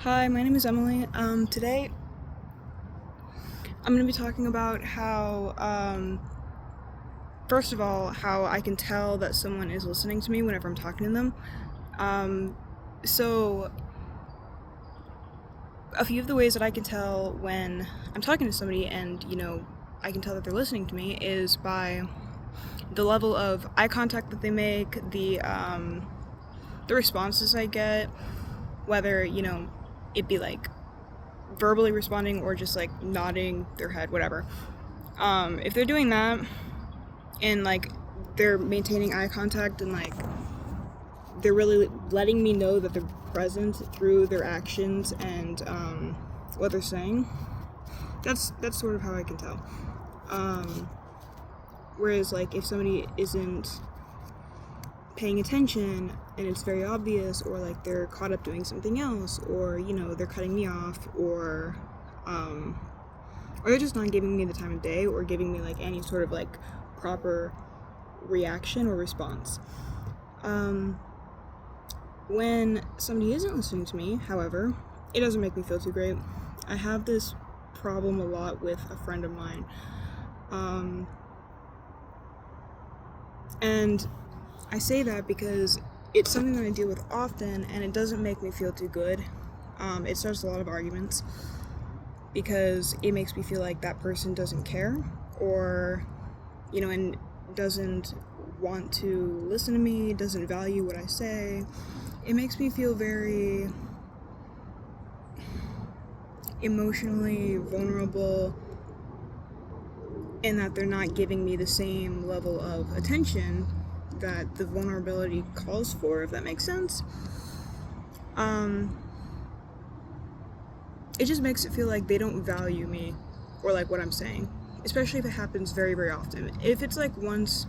Hi, my name is Emily. Today I'm going to be talking about how, first of all, how I can tell that someone is listening to me whenever I'm talking to them. So, a few of the ways that I can tell when I'm talking to somebody and, I can tell that they're listening to me is by the level of eye contact that they make, the responses I get, whether, it be like verbally responding or just like nodding their head, whatever. If they're doing that and like they're maintaining eye contact and like they're really letting me know that they're present through their actions and what they're saying, that's sort of how I can tell. Whereas like if somebody isn't paying attention and it's very obvious, or like they're caught up doing something else, or they're cutting me off, or they're just not giving me the time of day or giving me like any sort of like proper reaction or response. When somebody isn't listening to me, however, it doesn't make me feel too great. I have this problem a lot with a friend of mine, and I say that because it's something that I deal with often, and it doesn't make me feel too good. It starts a lot of arguments because it makes me feel like that person doesn't care, or, and doesn't want to listen to me, doesn't value what I say. It makes me feel very emotionally vulnerable in that they're not giving me the same level of attention that the vulnerability calls for, if that makes sense. It just makes it feel like they don't value me or like what I'm saying, especially if it happens very, very often. If it's like once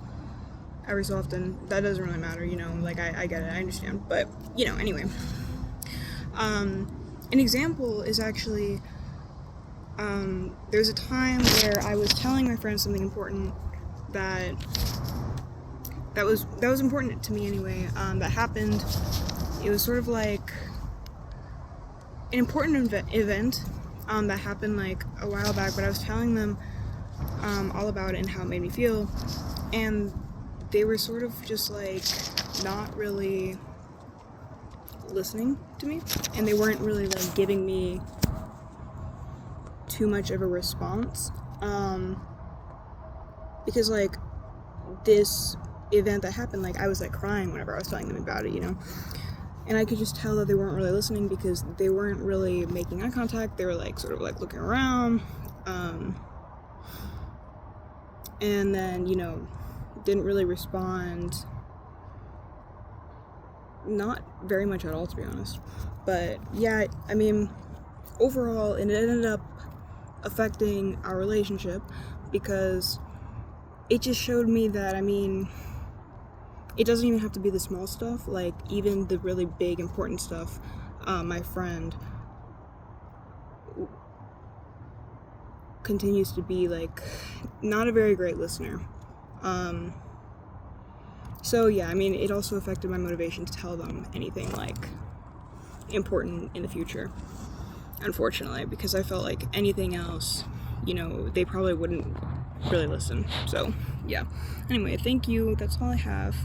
every so often, that doesn't really matter, like I get it, I understand, but anyway. An example is actually, there's a time where I was telling my friend something important that was important to me anyway, that happened. It was sort of like an important event that happened like a while back, but I was telling them all about it and how it made me feel, and they were sort of just like not really listening to me, and they weren't really like giving me too much of a response, because like this event that happened, like I was like crying whenever I was telling them about it, and I could just tell that they weren't really listening because they weren't really making eye contact. They were like sort of like looking around, and then didn't really respond, not very much at all, to be honest. But yeah, I mean, overall it ended up affecting our relationship because it just showed me that, I mean, it doesn't even have to be the small stuff, like even the really big important stuff. My friend continues to be like not a very great listener. So yeah, I mean, it also affected my motivation to tell them anything like important in the future, unfortunately, because I felt like anything else, they probably wouldn't really listen. So yeah, anyway, thank you, that's all I have.